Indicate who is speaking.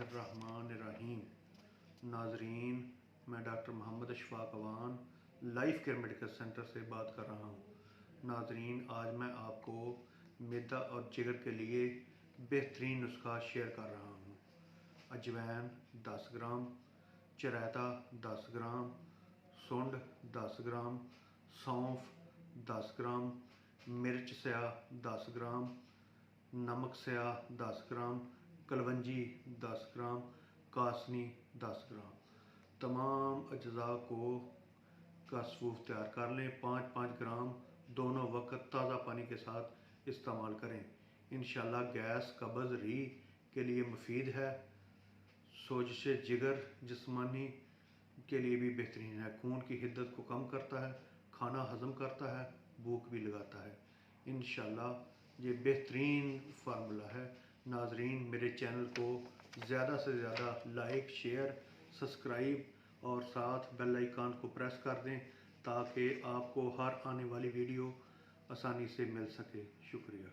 Speaker 1: बिस्मिल्लाहिर्रहमानिर्रहीम। नाजरीन, मैं doctor Mohammad Ashfaq Awan life care medical centre से बात कर रहा हूँ। नाजरीन, आज मैं आपको मैदा और जिगर के लिए बेहतरीन नुस्खा शेयर कर रहा हूँ। अजवाइन 10 ग्राम, चरैता 10 ग्राम, सुंड 10 ग्राम, सौंफ 10 ग्राम, मिर्च स्याह 10 ग्राम, नमक स्याह 10 ग्राम, कलवंजी 10 ग्राम, कासनी 10 ग्राम। तमाम अज्जा को का सूफ तैयार कर लें। 5-5 ग्राम दोनों वक्त ताज़ा पानी के साथ इस्तेमाल करें। इंशाल्लाह गैस कब्ज़ री के लिए मुफीद है। सोजिश जिगर जिस्मानी के लिए भी बेहतरीन है। खून की हिद्दत को कम करता है, खाना हज़म करता है, भूख भी लगाता है। इंशाल्लाह ये बेहतरीन फार्मूला है। नाजरीन, मेरे चैनल को ज़्यादा से ज़्यादा लाइक, शेयर, सब्सक्राइब और साथ बेल आइकन को प्रेस कर दें ताकि आपको हर आने वाली वीडियो आसानी से मिल सके। शुक्रिया।